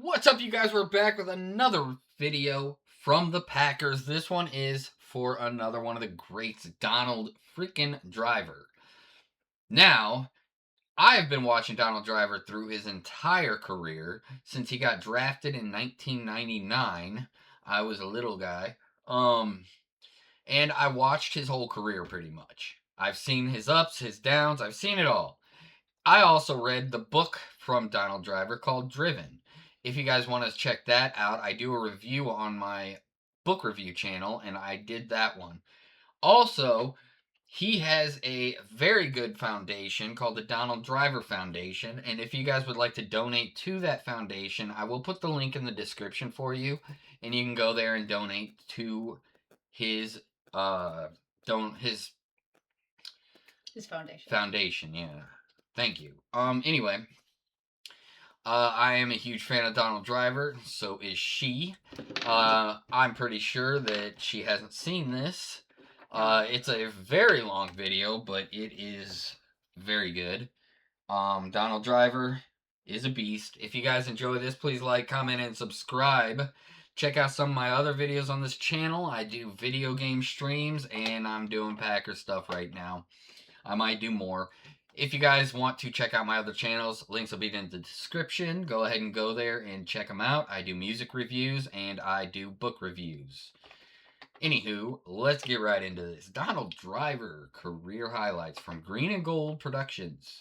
What's up, you guys? We're back with another video from the Packers. This one is for another one of the greats, Donald freaking Driver. Now, I've been watching Donald Driver through his entire career since he got drafted in 1999. I was a little guy. And I watched his whole career pretty much. I've seen his ups, his downs, I've seen it all. I also read the book from Donald Driver called Driven. If you guys want to check that out, I do a review on my book review channel, and I did that one. Also, he has a very good foundation called the Donald Driver Foundation, and if you guys would like to donate to that foundation, I will put the link in the description for you, and you can go there and donate to his his foundation. Foundation, yeah. Thank you. Anyway, I am a huge fan of Donald Driver. So is she. I'm pretty sure that she hasn't seen this. It's a very long video, but it is very good. Donald Driver is a beast. If you guys enjoy this, please like, comment, and subscribe. Check out some of my other videos on this channel. I do video game streams, and I'm doing Packer stuff right now. I might do more. If you guys want to check out my other channels, links will be in the description. Go ahead and go there and check them out. I do music reviews and I do book reviews. Anywho, let's get right into this. Donald Driver career highlights from Green and Gold Productions.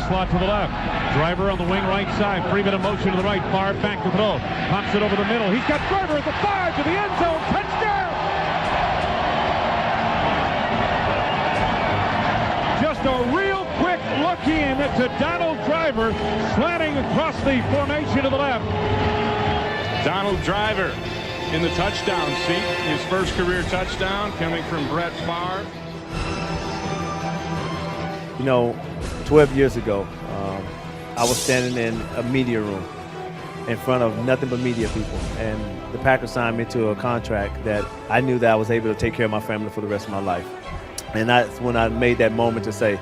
Slot to the left. Driver on the wing right side. Freeman in motion to the right. Far back to throw. Pops it over the middle. He's got Driver at the 5 to the end zone. Touchdown! Just a real quick look in to Donald Driver slanting across the formation to the left. Donald Driver in the touchdown seat. His first career touchdown coming from Brett Favre. You know, 12 years ago, I was standing in a media room in front of nothing but media people, and the Packers signed me to a contract that I knew that I was able to take care of my family for the rest of my life. And that's when I made that moment to say,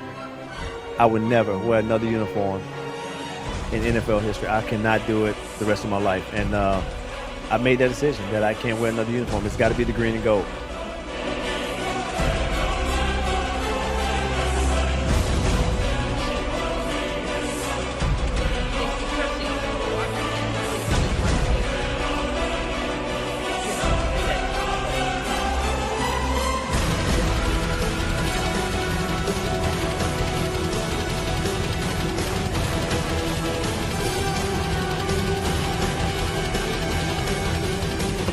I would never wear another uniform in NFL history. I cannot do it the rest of my life. And I made that decision that I can't wear another uniform. It's got to be the green and gold.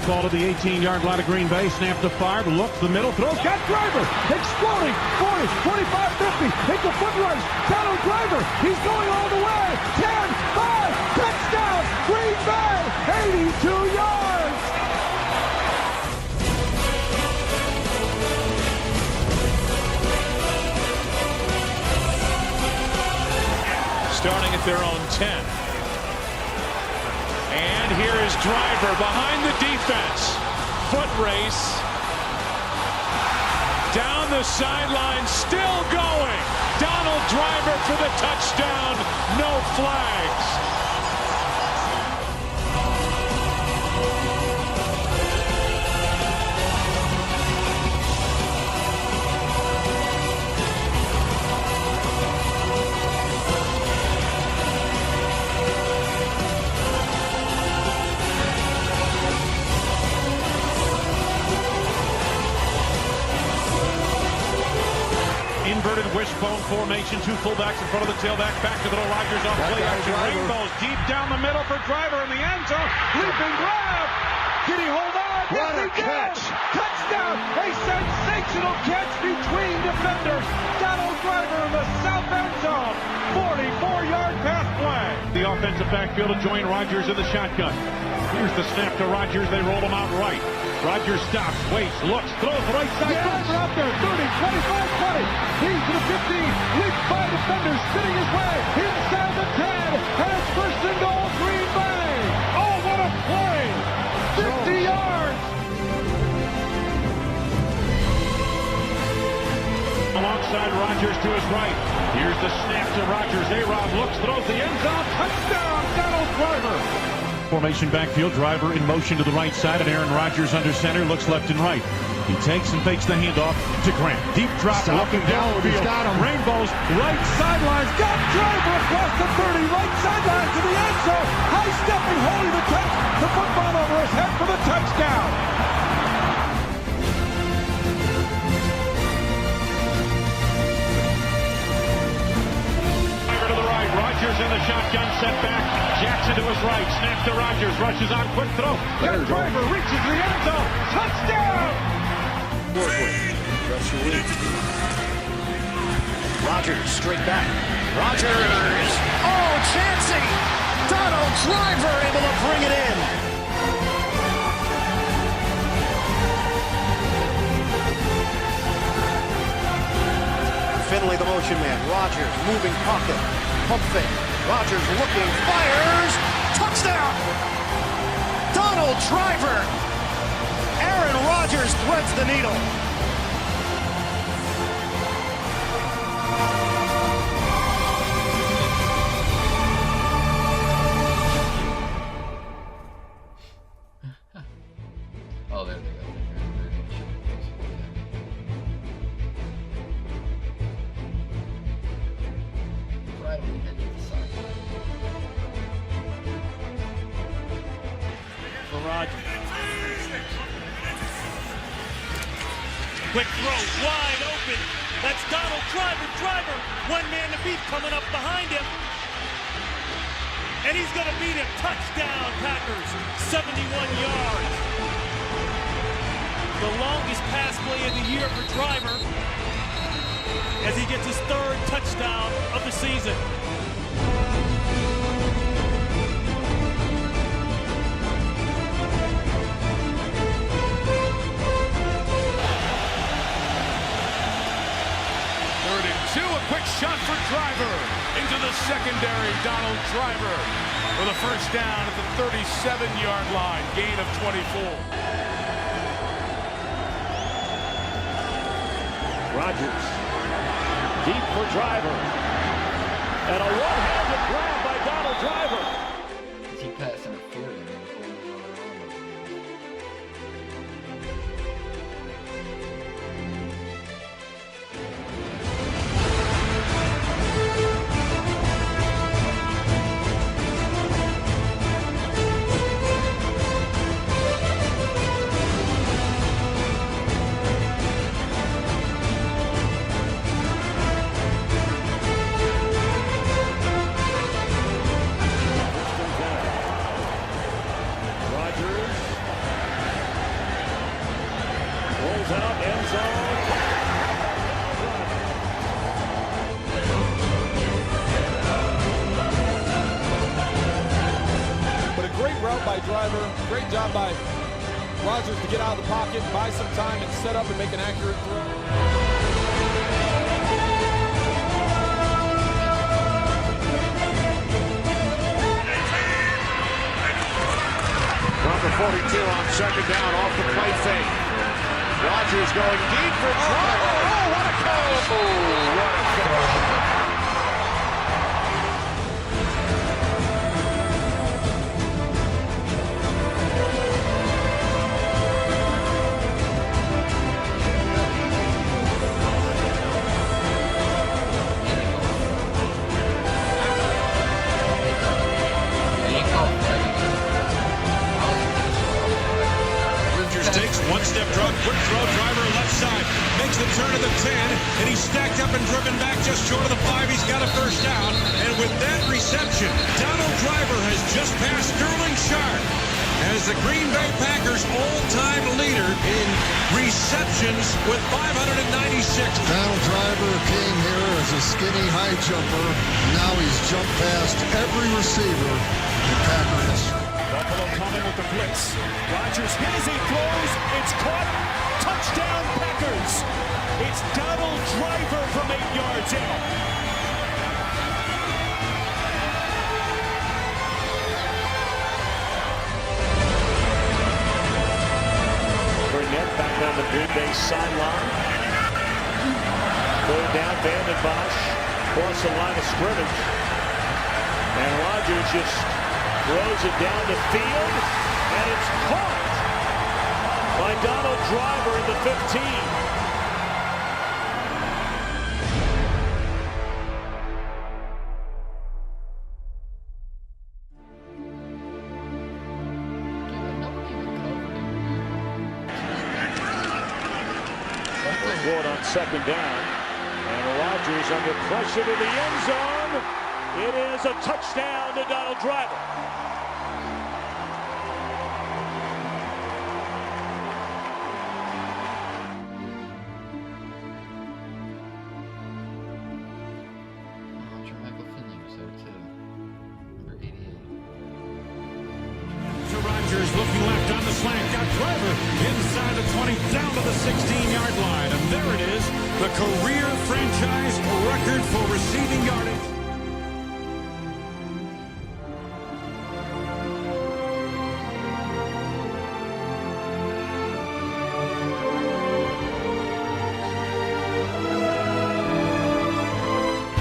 Ball to the 18-yard line of Green Bay. Snap to Favre. Looks the middle. Throws. Got Driver. Exploding. 40, 25, 50. Hit the foot rush. Donald Driver. He's going all the way. 10, 5. Touchdown. Green Bay. 82 yards. Starting at their own 10. And here is Driver behind the defense. Foot race. Down the sideline, still going. Donald Driver for the touchdown. No flags. Inverted wishbone formation, two fullbacks in front of the tailback, back to throw. Rodgers off play action. Rainbows deep down the middle for Driver in the end zone. Leaping grab. Did he hold on? What a catch. Touchdown. A sensational catch between defenders. Donald Driver in the south end zone. 44-yard pass play. The offensive backfield to join Rodgers in the shotgun. Here's the snap to Rodgers. They roll him out right. Rodgers stops, waits, looks, throws right side. Driver out there, 30, 25, 20. He's to the 15, leaped by defenders, spinning his way inside the 10. And it's first and goal, Green Bay. Oh, what a play! 50 yards. Alongside Rodgers to his right. Here's the snap to Rodgers. A-Rod looks, throws the end zone. Touchdown, Donald Driver. Formation backfield, Driver in motion to the right side, and Aaron Rodgers under center, looks left and right. He takes and fakes the handoff to Grant. Deep drop, looking downfield. He's got him. Rainbows, right sidelines. Got Driver across the 30, right sideline to the end zone. High stepping, holding the football over his head for the touchdown. Rodgers in the shotgun, set back. Jackson to his right, snap to Rodgers, rushes on, quick throw. Got Driver, reaches the end zone, touchdown! Rodgers, straight back. Rodgers, oh, Chancey! Donald Driver able to bring it in. Finley, the motion man. Rodgers, moving pocket. Pump fake. Rodgers looking, fires. Touchdown! Donald Driver. Aaron Rodgers threads the needle. Oh, there they go. Right on the edge of the side. For Rodgers. Quick throw, wide open. That's Donald Driver. Driver, one man to beat coming up behind him. And he's going to beat him. Touchdown, Packers. 71 yards. The longest pass play of the year for Driver as he gets his third touchdown of the season. Third and 2, a quick shot for Driver. Into the secondary, Donald Driver for the first down at the 37-yard line, gain of 24. Rodgers, deep for Driver, and a one-handed grab by Donald Driver. Is he passing a 40 and then holding on their arm? By Driver, great job by Rodgers to get out of the pocket, buy some time, and set up and make an accurate throw. Number 42 on second down off the play fake. Rodgers going deep for Driver. Oh, what a goal! What a goal! Takes one-step drop, quick throw, Driver left side, makes the turn of the 10, and he's stacked up and driven back just short of the 5. He's got a first down, and with that reception, Donald Driver has just passed Sterling Sharp as the Green Bay Packers all-time leader in receptions with 596. Donald Driver came here as a skinny high jumper. Now he's jumped past every receiver in Packer history. Buffalo coming with the blitz. Rodgers hits, he throws, it's caught. Touchdown Packers. It's Donald Driver from 8 yards out. Burnett back on the Green Bay sideline. Third down, band-maid across the line of scrimmage. And Rodgers just throws it down the field, and it's caught by Donald Driver in the 15. Ford on second down, and Rodgers under pressure to the end zone. It is a touchdown to Donald Driver. Looking left on the slant, got Driver inside the 20, down to the 16-yard line. And there it is, the career franchise record for receiving yardage.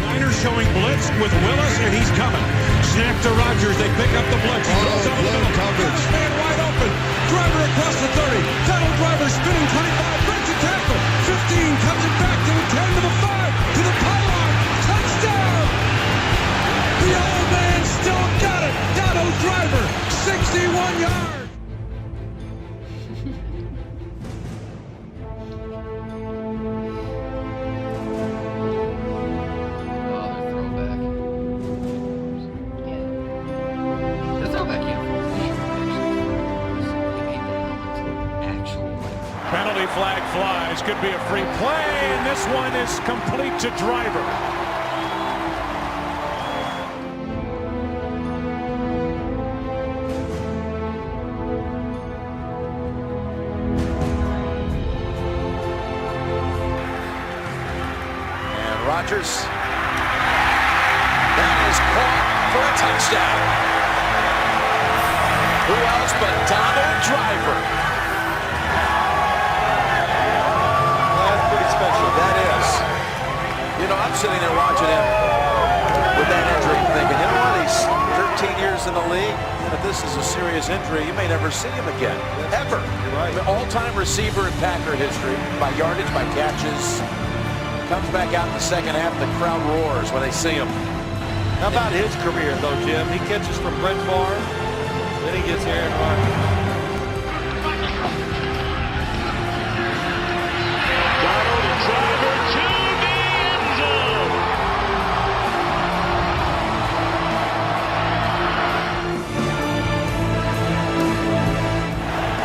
Niners showing blitz with Willis, and he's coming. Snap to Rodgers, they pick up the blitz. He throws over the middle. Coverage. Man wide open. Driver across the 30. Donald Driver spinning 25. Breaks a tackle. 15. Comes it back to the 10 to the 5. To the pylon. Touchdown! The old man still got it. Donald Driver. 61 yards. Penalty flag flies, could be a free play, and this one is complete to Driver. And Rodgers, that is caught for a touchdown. Who else but Donald Driver? That is. You know, I'm sitting there watching him with that injury thinking, you know what, he's 13 years in the league, but this is a serious injury. You may never see him again, ever. You're right. The all-time receiver in Packer history, by yardage, by catches. Comes back out in the second half, the crowd roars when they see him. How about his career, though, Jim? He catches from Brett Favre, then he gets Aaron Rodgers. Driver to the end zone.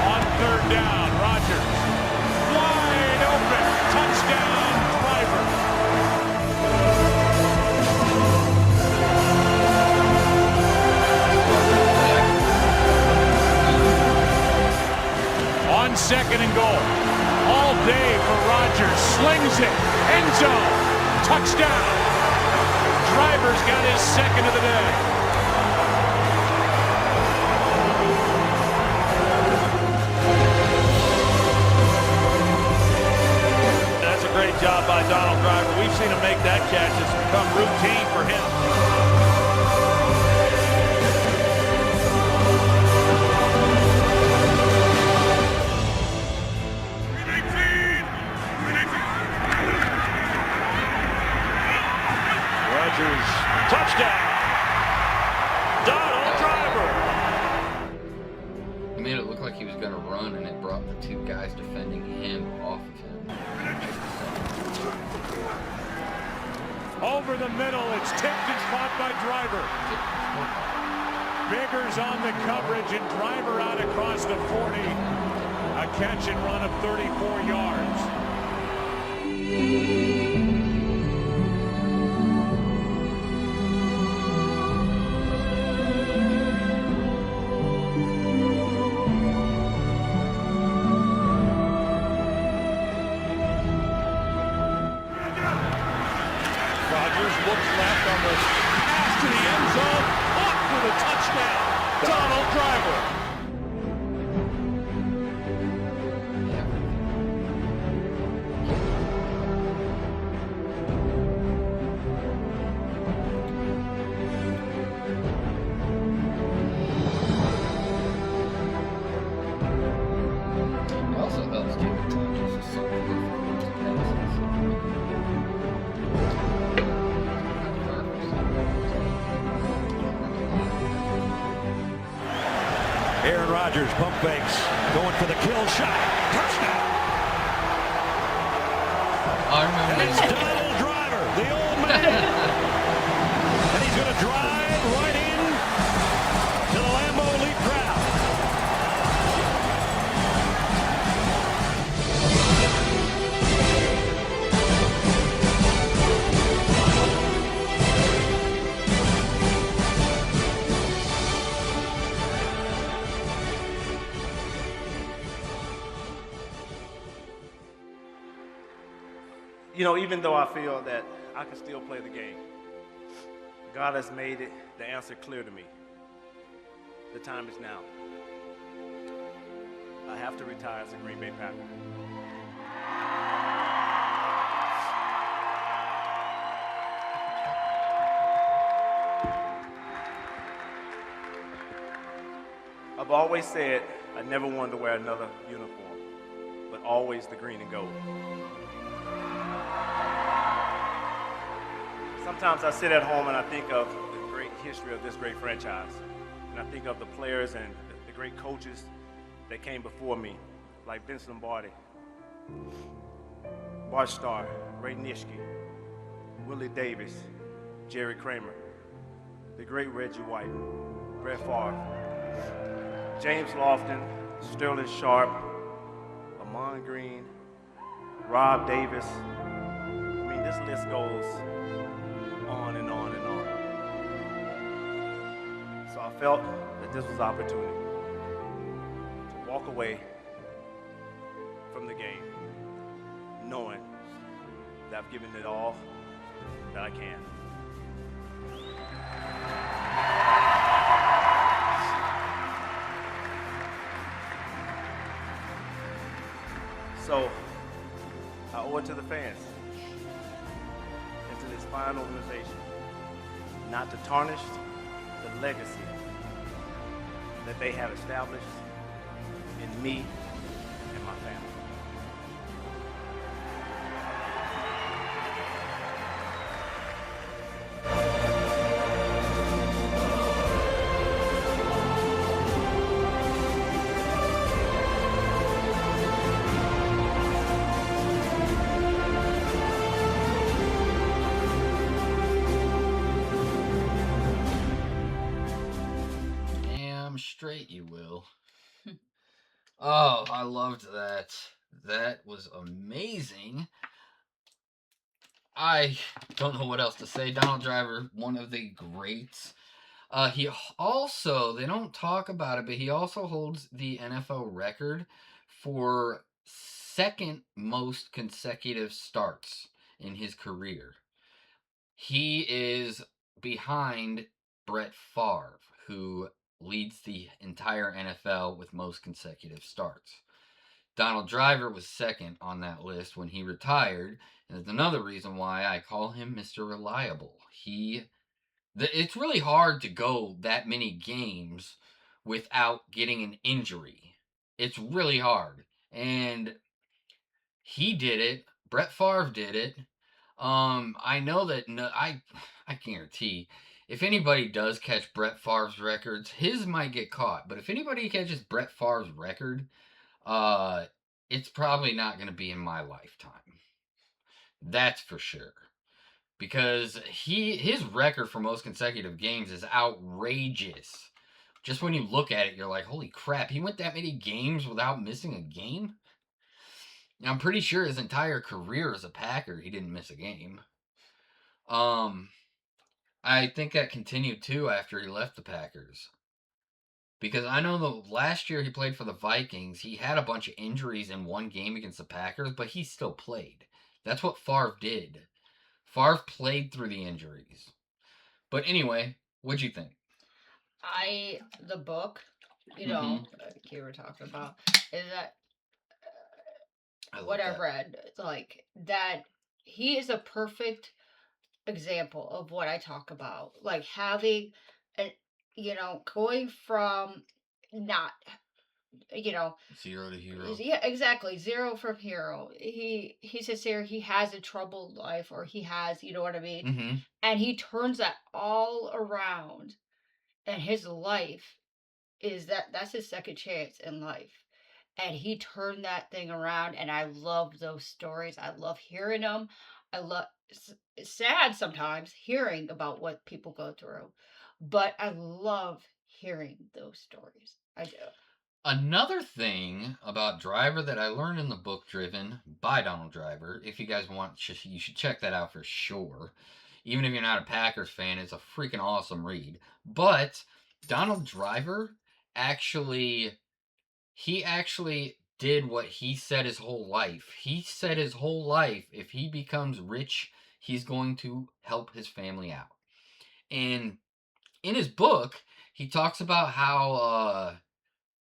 On third down, Rodgers wide open, touchdown Driver. On second and goal. All day for Rodgers, slings it, end zone, touchdown. Driver's got his second of the day. That's a great job by Donald Driver. We've seen him make that catch. It's become routine for him. Touchdown, Donald Driver. He made it look like he was going to run, and it brought the two guys defending him off of him. Over the middle, it's tipped and caught by Driver. Biggers on the coverage, and Driver out across the 40. A catch and run of 34 yards. looks left on the pass to the end zone. Caught for the touchdown. Donald Driver. It also helps David Hodges is so perfect with his Aaron Rodgers, pump fakes, going for the kill shot. Touchdown. I remember And it's Donald Driver, the old man. And he's going to drive right in to the Lambeau Leap crowd. You know, even though I feel that I can still play the game, God has made it, the answer clear to me. The time is now. I have to retire as a Green Bay Packer. I've always said I never wanted to wear another uniform, but always the green and gold. Sometimes I sit at home and I think of the great history of this great franchise. And I think of the players and the great coaches that came before me, like Vince Lombardi, Bart Starr, Ray Nitschke, Willie Davis, Jerry Kramer, the great Reggie White, Brett Favre, James Lofton, Sterling Sharp, Lamont Green, Rob Davis. I mean, this list goes on and on and on. So I felt that this was an opportunity to walk away from the game, knowing that I've given it all that I can. So I owe it to the fans and to this fine organization not to tarnish the legacy that they have established in me and my family. Straight you will. Oh, I loved that. That was amazing. I don't know what else to say. Donald Driver, one of the greats. He also, they don't talk about it, but he also holds the NFL record for second most consecutive starts in his career. He is behind Brett Favre, who leads the entire NFL with most consecutive starts. Donald Driver was second on that list when he retired, and it's another reason why I call him Mr. Reliable. It's really hard to go that many games without getting an injury. It's really hard, and he did it. Brett Favre did it. I know that I guarantee if anybody does catch Brett Favre's records, his might get caught. But if anybody catches Brett Favre's record, it's probably not going to be in my lifetime. That's for sure. Because his record for most consecutive games is outrageous. Just when you look at it, you're like, holy crap, he went that many games without missing a game? I'm pretty sure his entire career as a Packer, he didn't miss a game. I think that continued too after he left the Packers. Because I know the last year he played for the Vikings, he had a bunch of injuries in one game against the Packers, but he still played. That's what Favre did. Favre played through the injuries. But anyway, what'd you think? The book, you know, like you were talking about, is that what I read, like that he is a perfect example of what I talk about. Like having, a, going from not, 0 to hero. yeah, exactly, zero from hero. He says here he has a troubled life, or he has, you know what I mean, and he turns that all around, and his life that's his second chance in life. And he turned that thing around, and I love those stories. I love hearing them. I love it's sad sometimes hearing about what people go through, but I love hearing those stories. I do. Another thing about Driver that I learned in the book Driven by Donald Driver, if you guys want, you should check that out for sure. Even if you're not a Packers fan, it's a freaking awesome read. But Donald Driver he actually did what he said his whole life. He said his whole life, if he becomes rich, he's going to help his family out. And in his book, he talks about how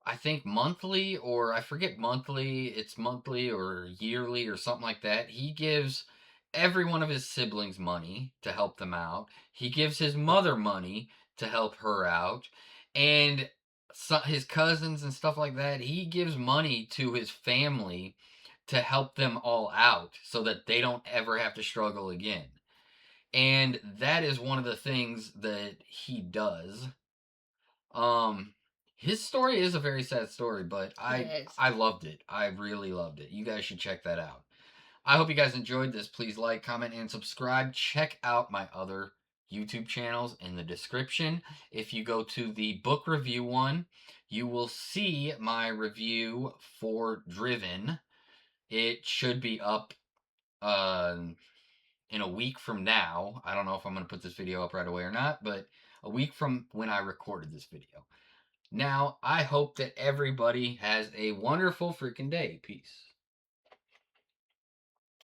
I think monthly, or I forget monthly, it's monthly or yearly or something like that. He gives every one of his siblings money to help them out. He gives his mother money to help her out. And his cousins and stuff like that, he gives money to his family to help them all out so that they don't ever have to struggle again. And that is one of the things that he does. Um, his story is a very sad story, but I loved it. I really loved it. You guys should check that out. I hope you guys enjoyed this. Please like, comment, and subscribe. Check out my other YouTube channels in the description. If you go to the book review one, you will see my review for Driven. It should be up in a week from now. I don't know if I'm going to put this video up right away or not, but a week from when I recorded this video. Now, I hope that everybody has a wonderful freaking day. Peace.